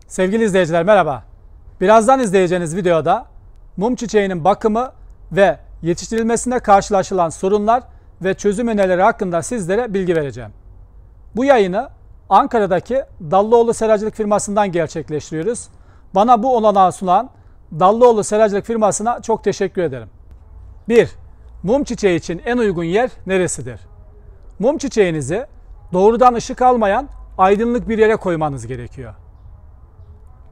Sevgili izleyiciler merhaba. Birazdan izleyeceğiniz videoda mum çiçeğinin bakımı ve yetiştirilmesinde karşılaşılan sorunlar ve çözüm önerileri hakkında sizlere bilgi vereceğim. Bu yayını Ankara'daki Dallıoğlu Seracılık firmasından gerçekleştiriyoruz. Bana bu olanağı sunan Dallıoğlu Seracılık firmasına çok teşekkür ederim. 1. Mum çiçeği için en uygun yer neresidir? Mum çiçeğinizi doğrudan ışık almayan aydınlık bir yere koymanız gerekiyor.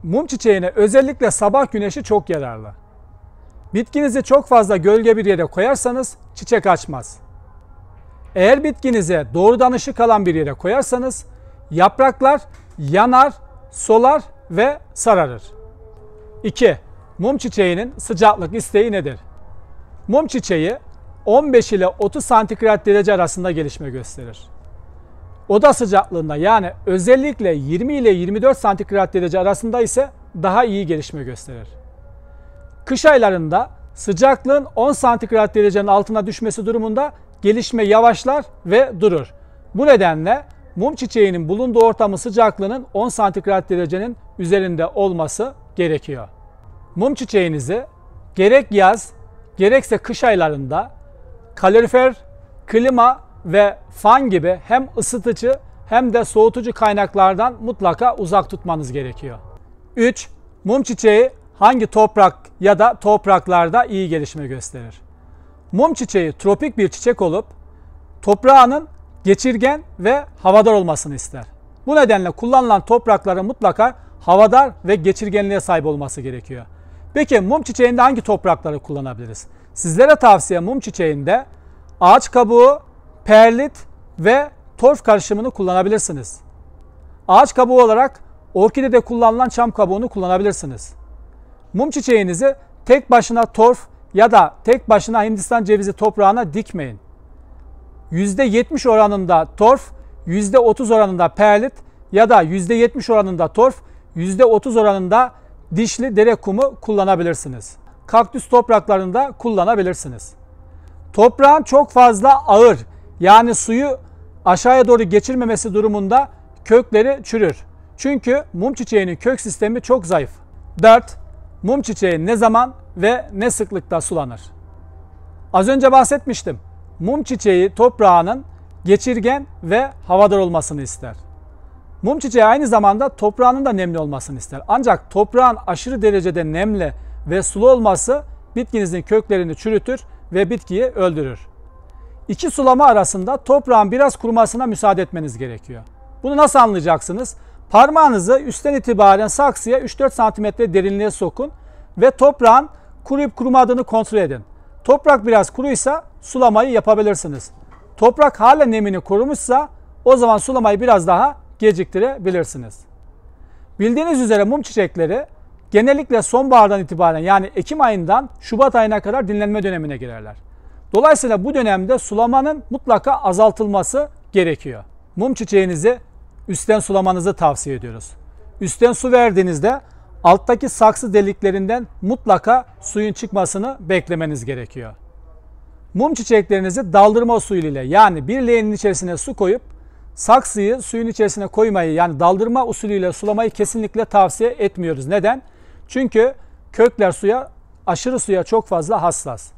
Mum çiçeğine özellikle sabah güneşi çok yararlı. Bitkinizi çok fazla gölge bir yere koyarsanız çiçek açmaz. Eğer bitkinize doğrudan ışık alan bir yere koyarsanız yapraklar yanar, solar ve sararır. 2. Mum çiçeğinin sıcaklık isteği nedir? Mum çiçeği 15 ile 30 santigrat derece arasında gelişme gösterir. Oda sıcaklığında yani özellikle 20 ile 24 santigrat derece arasında ise daha iyi gelişme gösterir. Kış aylarında sıcaklığın 10 santigrat derecenin altına düşmesi durumunda gelişme yavaşlar ve durur. Bu nedenle mum çiçeğinin bulunduğu ortamın sıcaklığının 10 santigrat derecenin üzerinde olması gerekiyor. Mum çiçeğinizi gerek yaz gerekse kış aylarında kalorifer, klima ve fan gibi hem ısıtıcı hem de soğutucu kaynaklardan mutlaka uzak tutmanız gerekiyor. 3. Mum çiçeği hangi toprak ya da topraklarda iyi gelişme gösterir? Mum çiçeği tropik bir çiçek olup toprağının geçirgen ve havadar olmasını ister. Bu nedenle kullanılan toprakların mutlaka havadar ve geçirgenliğe sahip olması gerekiyor. Peki mum çiçeğinde hangi toprakları kullanabiliriz? Sizlere tavsiye mum çiçeğinde ağaç kabuğu, perlit ve torf karışımını kullanabilirsiniz. Ağaç kabuğu olarak orkidede kullanılan çam kabuğunu kullanabilirsiniz. Mum çiçeğinizi tek başına torf ya da tek başına Hindistan cevizi toprağına dikmeyin. %70 oranında torf, %30 oranında perlit ya da %70 oranında torf, %30 oranında dişli dere kumu kullanabilirsiniz. Kaktüs topraklarında kullanabilirsiniz. Toprağın çok fazla ağır yani suyu aşağıya doğru geçirmemesi durumunda kökleri çürür. Çünkü mum çiçeğinin kök sistemi çok zayıf. 4. Mum çiçeği ne zaman ve ne sıklıkta sulanır? Az önce bahsetmiştim. Mum çiçeği toprağının geçirgen ve havadar olmasını ister. Mum çiçeği aynı zamanda toprağının da nemli olmasını ister. Ancak toprağın aşırı derecede nemli ve sulu olması bitkinizin köklerini çürütür ve bitkiyi öldürür. İki sulama arasında toprağın biraz kurumasına müsaade etmeniz gerekiyor. Bunu nasıl anlayacaksınız? Parmağınızı üstten itibaren saksıya 3-4 cm derinliğe sokun ve toprağın kuruyup kurumadığını kontrol edin. Toprak biraz kuruysa sulamayı yapabilirsiniz. Toprak hala nemini korumuşsa o zaman sulamayı biraz daha geciktirebilirsiniz. Bildiğiniz üzere mum çiçekleri genellikle sonbahardan itibaren yani Ekim ayından Şubat ayına kadar dinlenme dönemine girerler. Dolayısıyla bu dönemde sulamanın mutlaka azaltılması gerekiyor. Mum çiçeğinizi üstten sulamanızı tavsiye ediyoruz. Üstten su verdiğinizde alttaki saksı deliklerinden mutlaka suyun çıkmasını beklemeniz gerekiyor. Mum çiçeklerinizi daldırma usulü ile yani bir leğenin içerisine su koyup saksıyı suyun içerisine koymayı yani daldırma usulüyle sulamayı kesinlikle tavsiye etmiyoruz. Neden? Çünkü kökler aşırı suya çok fazla hassas.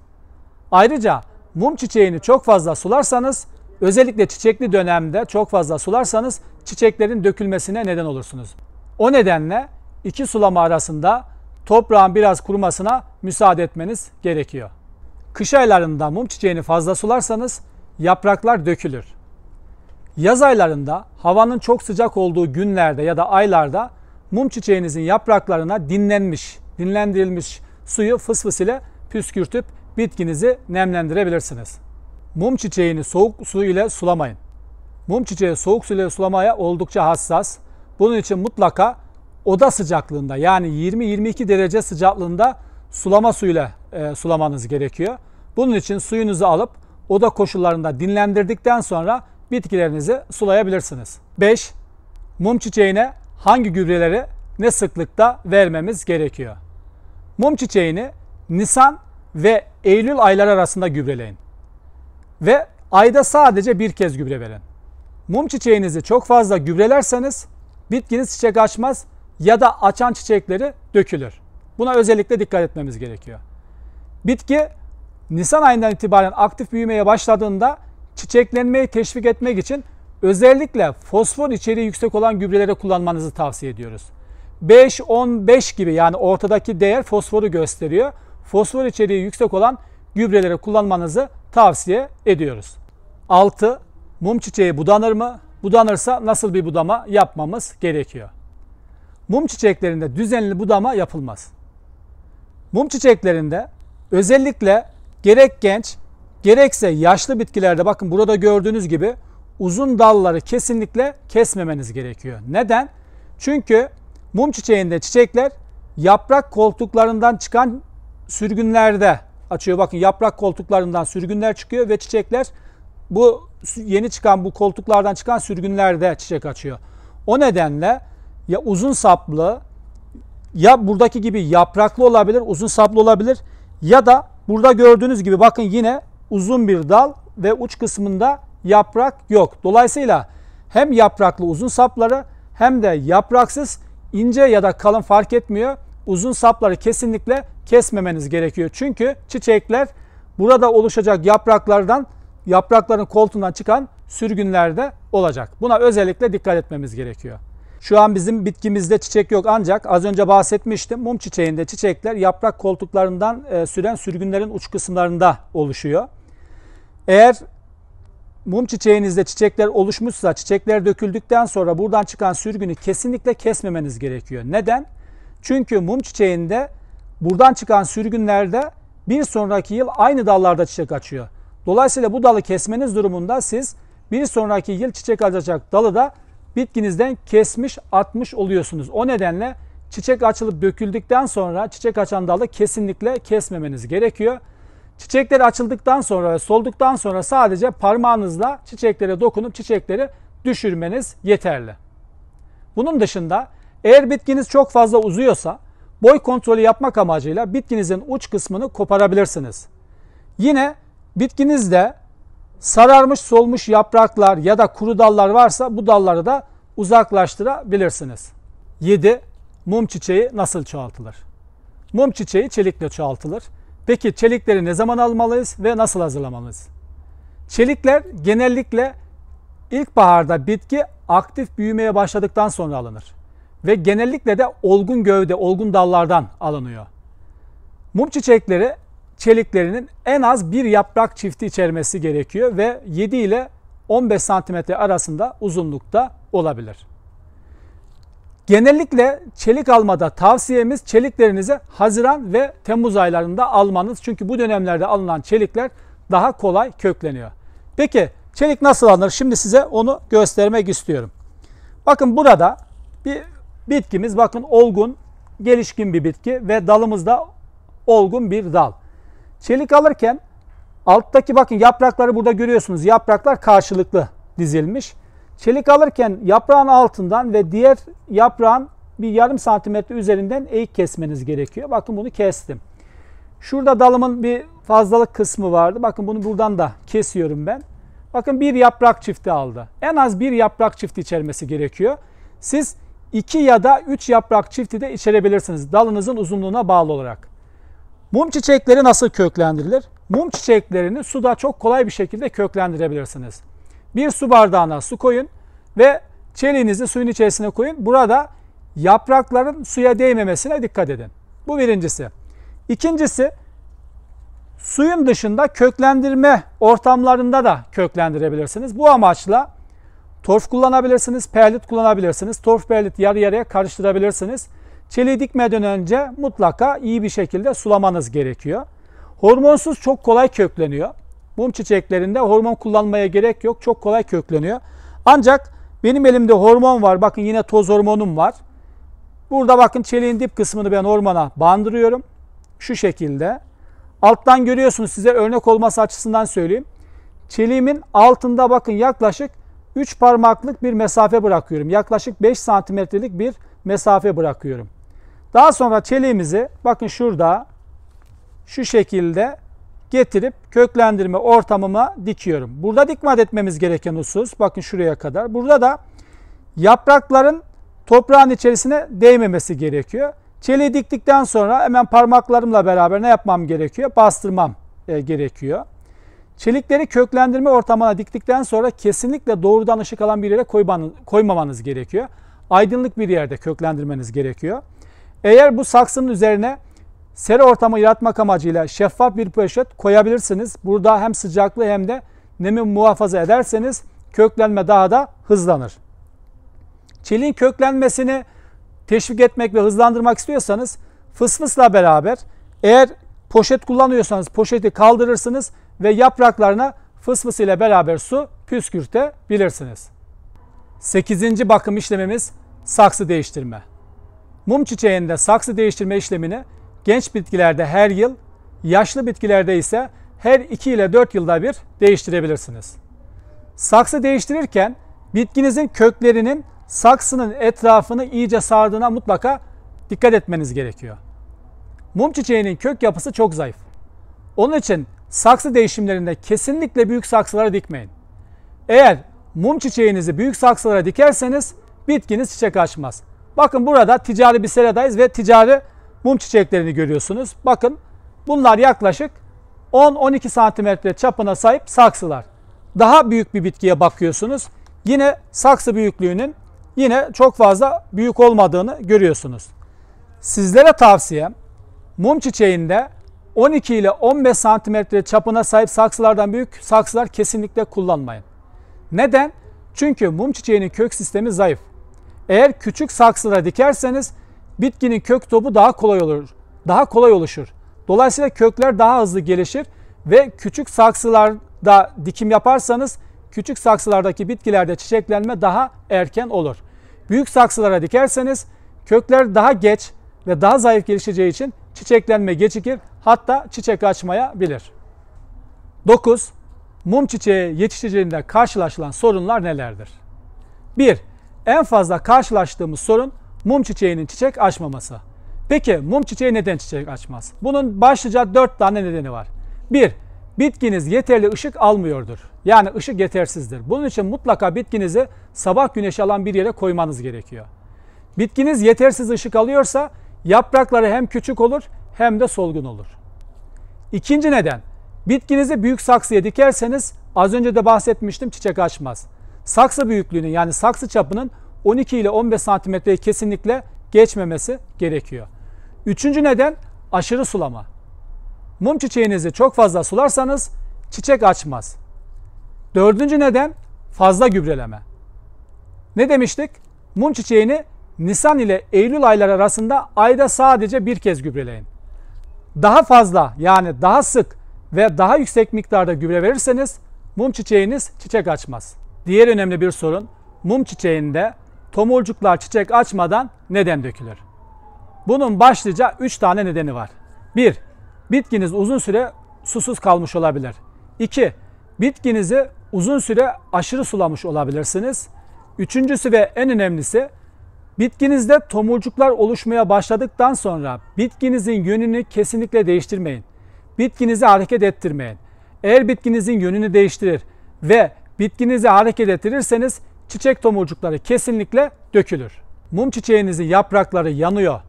Ayrıca mum çiçeğini çok fazla sularsanız, özellikle çiçekli dönemde çok fazla sularsanız çiçeklerin dökülmesine neden olursunuz. O nedenle iki sulama arasında toprağın biraz kurumasına müsaade etmeniz gerekiyor. Kış aylarında mum çiçeğini fazla sularsanız yapraklar dökülür. Yaz aylarında havanın çok sıcak olduğu günlerde ya da aylarda mum çiçeğinizin yapraklarına dinlendirilmiş suyu fısfıs ile püskürtüp bitkinizi nemlendirebilirsiniz. Mum çiçeğini soğuk su ile sulamayın. Mum çiçeği soğuk su ile sulamaya oldukça hassas. Bunun için mutlaka oda sıcaklığında yani 20-22 derece sıcaklığında sulama suyuyla sulamanız gerekiyor. Bunun için suyunuzu alıp oda koşullarında dinlendirdikten sonra bitkilerinizi sulayabilirsiniz. 5. Mum çiçeğine hangi gübreleri ne sıklıkta vermemiz gerekiyor? Mum çiçeğini Nisan ve Eylül ayları arasında gübreleyin. Ve ayda sadece bir kez gübre verin. Mum çiçeğinizi çok fazla gübrelerseniz bitkiniz çiçek açmaz ya da açan çiçekleri dökülür. Buna özellikle dikkat etmemiz gerekiyor. Bitki Nisan ayından itibaren aktif büyümeye başladığında çiçeklenmeyi teşvik etmek için özellikle fosfor içeriği yüksek olan gübreleri kullanmanızı tavsiye ediyoruz. 5-10-5 gibi, yani ortadaki değer fosforu gösteriyor. Fosfor içeriği yüksek olan gübreleri kullanmanızı tavsiye ediyoruz. 6. Mum çiçeği budanır mı? Budanırsa nasıl bir budama yapmamız gerekiyor? Mum çiçeklerinde düzenli budama yapılmaz. Mum çiçeklerinde özellikle gerek genç gerekse yaşlı bitkilerde, bakın burada gördüğünüz gibi uzun dalları kesinlikle kesmemeniz gerekiyor. Neden? Çünkü mum çiçeğinde çiçekler yaprak koltuklarından çıkan sürgünlerde açıyor. Bakın yaprak koltuklarından sürgünler çıkıyor ve çiçekler bu yeni çıkan bu koltuklardan çıkan sürgünlerde çiçek açıyor. O nedenle ya uzun saplı, ya buradaki gibi yapraklı olabilir, uzun saplı olabilir, ya da burada gördüğünüz gibi bakın yine uzun bir dal ve uç kısmında yaprak yok. Dolayısıyla hem yapraklı uzun sapları hem de yapraksız ince ya da kalın fark etmiyor. Uzun sapları kesinlikle kesmemeniz gerekiyor. Çünkü çiçekler burada oluşacak yaprakların koltuğundan çıkan sürgünlerde olacak. Buna özellikle dikkat etmemiz gerekiyor. Şu an bizim bitkimizde çiçek yok, ancak az önce bahsetmiştim. Mum çiçeğinde çiçekler yaprak koltuklarından süren sürgünlerin uç kısımlarında oluşuyor. Eğer mum çiçeğinizde çiçekler oluşmuşsa, çiçekler döküldükten sonra buradan çıkan sürgünü kesinlikle kesmemeniz gerekiyor. Neden? Çünkü mum çiçeğinde buradan çıkan sürgünlerde bir sonraki yıl aynı dallarda çiçek açıyor. Dolayısıyla bu dalı kesmeniz durumunda siz bir sonraki yıl çiçek açacak dalı da bitkinizden kesmiş, atmış oluyorsunuz. O nedenle çiçek açılıp döküldükten sonra çiçek açan dalı kesinlikle kesmemeniz gerekiyor. Çiçekleri açıldıktan sonra ve solduktan sonra sadece parmağınızla çiçeklere dokunup çiçekleri düşürmeniz yeterli. Bunun dışında eğer bitkiniz çok fazla uzuyorsa boy kontrolü yapmak amacıyla bitkinizin uç kısmını koparabilirsiniz. Yine bitkinizde sararmış solmuş yapraklar ya da kuru dallar varsa bu dalları da uzaklaştırabilirsiniz. 7. Mum çiçeği nasıl çoğaltılır? Mum çiçeği çelikle çoğaltılır. Peki çelikleri ne zaman almalıyız ve nasıl hazırlamalıyız? Çelikler genellikle ilkbaharda bitki aktif büyümeye başladıktan sonra alınır. Ve genellikle de olgun gövde, olgun dallardan alınıyor. Mum çiçekleri çeliklerinin en az bir yaprak çifti içermesi gerekiyor ve 7 ile 15 cm arasında uzunlukta olabilir. Genellikle çelik almada tavsiyemiz çeliklerinizi Haziran ve Temmuz aylarında almanız. Çünkü bu dönemlerde alınan çelikler daha kolay kökleniyor. Peki çelik nasıl alınır? Şimdi size onu göstermek istiyorum. Bakın burada bir bitkimiz, bakın olgun, gelişkin bir bitki ve dalımızda olgun bir dal. Çelik alırken alttaki bakın yaprakları burada görüyorsunuz. Yapraklar karşılıklı dizilmiş. Çelik alırken yaprağın altından ve diğer yaprağın bir yarım santimetre üzerinden eğik kesmeniz gerekiyor. Bakın bunu kestim. Şurada dalımın bir fazlalık kısmı vardı. Bakın bunu buradan da kesiyorum ben. Bakın bir yaprak çifti aldı. En az bir yaprak çifti içermesi gerekiyor. Siz 2 ya da 3 yaprak çifti de içerebilirsiniz dalınızın uzunluğuna bağlı olarak. Mum çiçekleri nasıl köklendirilir? Mum çiçeklerini suda çok kolay bir şekilde köklendirebilirsiniz. Bir su bardağına su koyun ve çeliğinizi suyun içerisine koyun. Burada yaprakların suya değmemesine dikkat edin. Bu birincisi. İkincisi, suyun dışında köklendirme ortamlarında da köklendirebilirsiniz. Bu amaçla torf kullanabilirsiniz, perlit kullanabilirsiniz. Torf perlit yarı yarıya karıştırabilirsiniz. Çeliği dikmeden önce mutlaka iyi bir şekilde sulamanız gerekiyor. Hormonsuz çok kolay kökleniyor. Mum çiçeklerinde hormon kullanmaya gerek yok. Çok kolay kökleniyor. Ancak benim elimde hormon var. Bakın yine toz hormonum var. Burada bakın çeliğin dip kısmını ben hormona bandırıyorum. Şu şekilde. Alttan görüyorsunuz, size örnek olması açısından söyleyeyim. Çeliğimin altında bakın yaklaşık 3 parmaklık bir mesafe bırakıyorum. Yaklaşık 5 santimetrelik bir mesafe bırakıyorum. Daha sonra çeliğimizi bakın şurada şu şekilde getirip köklendirme ortamıma dikiyorum. Burada dikkat etmemiz gereken husus bakın şuraya kadar. Burada da yaprakların toprağın içerisine değmemesi gerekiyor. Çeliği diktikten sonra hemen parmaklarımla beraber ne yapmam gerekiyor? Bastırmam gerekiyor. Çelikleri köklendirme ortamına diktikten sonra kesinlikle doğrudan ışık alan bir yere koymamanız gerekiyor. Aydınlık bir yerde köklendirmeniz gerekiyor. Eğer bu saksının üzerine sera ortamı yaratmak amacıyla şeffaf bir poşet koyabilirsiniz. Burada hem sıcaklığı hem de nemi muhafaza ederseniz köklenme daha da hızlanır. Çeliğin köklenmesini teşvik etmek ve hızlandırmak istiyorsanız fısfısla beraber eğer poşet kullanıyorsanız poşeti kaldırırsınız ve yapraklarına fısfıs ile beraber su püskürtebilirsiniz. 8. bakım işlemimiz saksı değiştirme. Mum çiçeğinde saksı değiştirme işlemini genç bitkilerde her yıl, yaşlı bitkilerde ise her 2 ile 4 yılda bir değiştirebilirsiniz. Saksı değiştirirken bitkinizin köklerinin saksının etrafını iyice sardığına mutlaka dikkat etmeniz gerekiyor. Mum çiçeğinin kök yapısı çok zayıf. Onun için saksı değişimlerinde kesinlikle büyük saksılara dikmeyin. Eğer mum çiçeğinizi büyük saksılara dikerseniz bitkiniz çiçek açmaz. Bakın burada ticari bir seradayız ve ticari mum çiçeklerini görüyorsunuz. Bakın bunlar yaklaşık 10-12 santimetre çapına sahip saksılar. Daha büyük bir bitkiye bakıyorsunuz. Yine saksı büyüklüğünün yine çok fazla büyük olmadığını görüyorsunuz. Sizlere tavsiyem mum çiçeğinde 12 ile 15 santimetre çapına sahip saksılardan büyük saksılar kesinlikle kullanmayın. Neden? Çünkü mum çiçeğinin kök sistemi zayıf. Eğer küçük saksılara dikerseniz bitkinin kök topu daha kolay oluşur. Dolayısıyla kökler daha hızlı gelişir ve küçük saksılarda dikim yaparsanız küçük saksılardaki bitkilerde çiçeklenme daha erken olur. Büyük saksılara dikerseniz kökler daha geç ve daha zayıf gelişeceği için çiçeklenme gecikir, hatta çiçek açmayabilir. 9. Mum çiçeği yetiştiriciliğinde karşılaşılan sorunlar nelerdir? 1. En fazla karşılaştığımız sorun mum çiçeğinin çiçek açmaması. Peki mum çiçeği neden çiçek açmaz? Bunun başlıca 4 tane nedeni var. 1. Bitkiniz yeterli ışık almıyordur. Yani ışık yetersizdir. Bunun için mutlaka bitkinizi sabah güneşi alan bir yere koymanız gerekiyor. Bitkiniz yetersiz ışık alıyorsa yaprakları hem küçük olur hem de solgun olur. İkinci neden, bitkinizi büyük saksıya dikerseniz az önce de bahsetmiştim, çiçek açmaz. Saksı büyüklüğünün yani saksı çapının 12 ile 15 santimetreyi kesinlikle geçmemesi gerekiyor. Üçüncü neden aşırı sulama. Mum çiçeğinizi çok fazla sularsanız çiçek açmaz. Dördüncü neden fazla gübreleme. Ne demiştik? Mum çiçeğini Nisan ile Eylül ayları arasında ayda sadece bir kez gübreleyin. Daha fazla yani daha sık ve daha yüksek miktarda gübre verirseniz mum çiçeğiniz çiçek açmaz. Diğer önemli bir sorun, mum çiçeğinde tomurcuklar çiçek açmadan neden dökülür? Bunun başlıca 3 tane nedeni var. 1. Bitkiniz uzun süre susuz kalmış olabilir. 2. Bitkinizi uzun süre aşırı sulamış olabilirsiniz. Üçüncüsü ve en önemlisi, bitkinizde tomurcuklar oluşmaya başladıktan sonra bitkinizin yönünü kesinlikle değiştirmeyin. Bitkinizi hareket ettirmeyin. Eğer bitkinizin yönünü değiştirir ve bitkinizi hareket ettirirseniz çiçek tomurcukları kesinlikle dökülür. Mum çiçeğinizin yaprakları yanıyor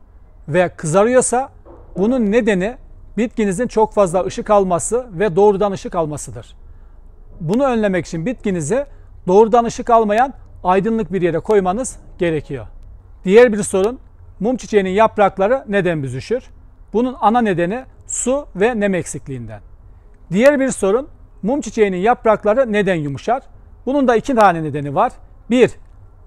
ve kızarıyorsa bunun nedeni bitkinizin çok fazla ışık alması ve doğrudan ışık almasıdır. Bunu önlemek için bitkinizi doğrudan ışık almayan aydınlık bir yere koymanız gerekiyor. Diğer bir sorun, mum çiçeğinin yaprakları neden büzüşür? Bunun ana nedeni su ve nem eksikliğinden. Diğer bir sorun, mum çiçeğinin yaprakları neden yumuşar? Bunun da 2 tane nedeni var. 1.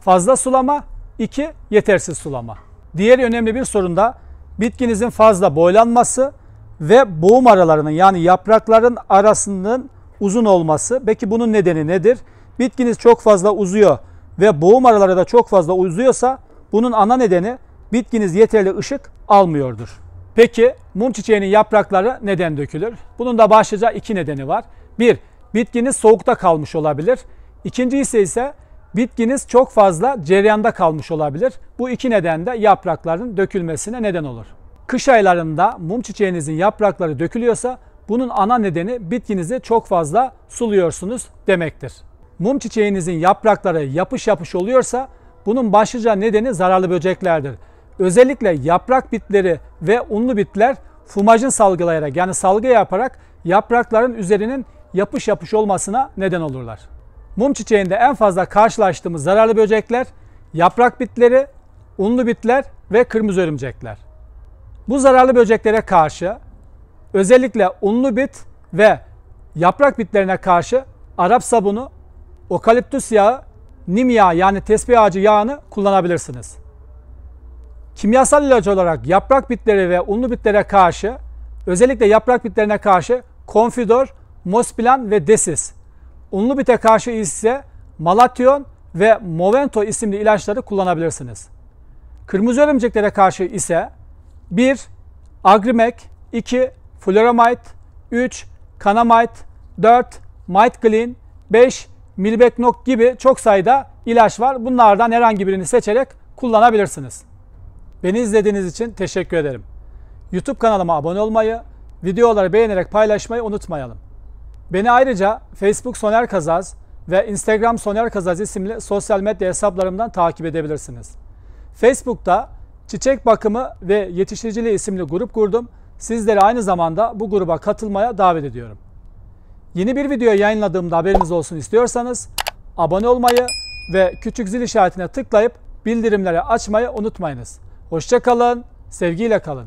Fazla sulama. 2. Yetersiz sulama. Diğer önemli bir sorun da bitkinizin fazla boylanması ve boğum aralarının yani yaprakların arasının uzun olması. Peki bunun nedeni nedir? Bitkiniz çok fazla uzuyor ve boğum araları da çok fazla uzuyorsa bunun ana nedeni bitkiniz yeterli ışık almıyordur. Peki mum çiçeğinin yaprakları neden dökülür? Bunun da başlıca 2 nedeni var. 1. Bitkiniz soğukta kalmış olabilir. İkincisi ise bitkiniz çok fazla cereyanda kalmış olabilir. Bu 2 neden de yaprakların dökülmesine neden olur. Kış aylarında mum çiçeğinizin yaprakları dökülüyorsa bunun ana nedeni bitkinizi çok fazla suluyorsunuz demektir. Mum çiçeğinizin yaprakları yapış yapış oluyorsa Bunun başlıca nedeni zararlı böceklerdir. Özellikle yaprak bitleri ve unlu bitler fumajın salgılayarak, yani salgı yaparak yaprakların üzerinin yapış yapış olmasına neden olurlar. Mum çiçeğinde en fazla karşılaştığımız zararlı böcekler yaprak bitleri, unlu bitler ve kırmızı örümcekler. Bu zararlı böceklere karşı özellikle unlu bit ve yaprak bitlerine karşı Arap sabunu, okaliptüs yağı, nim yağı yani tesbih ağacı yağını kullanabilirsiniz. Kimyasal ilaç olarak yaprak bitleri ve unlu bitlere karşı, özellikle yaprak bitlerine karşı Confidor, Mosplan ve Desis. Unlu bite karşı ise Malathion ve Movento isimli ilaçları kullanabilirsiniz. Kırmızı örümceklere karşı ise 1. Agrimek, 2. Fluoramide, 3. Kanamite, 4. Miteclean, 5. Milbeknok gibi çok sayıda ilaç var. Bunlardan herhangi birini seçerek kullanabilirsiniz. Beni izlediğiniz için teşekkür ederim. YouTube kanalıma abone olmayı, videoları beğenerek paylaşmayı unutmayalım. Beni ayrıca Facebook Soner Kazaz ve Instagram Soner Kazaz isimli sosyal medya hesaplarımdan takip edebilirsiniz. Facebook'ta Çiçek Bakımı ve Yetiştiriciliği isimli grup kurdum. Sizleri aynı zamanda bu gruba katılmaya davet ediyorum. Yeni bir video yayınladığımda haberiniz olsun istiyorsanız abone olmayı ve küçük zil işaretine tıklayıp bildirimleri açmayı unutmayınız. Hoşça kalın, sevgiyle kalın.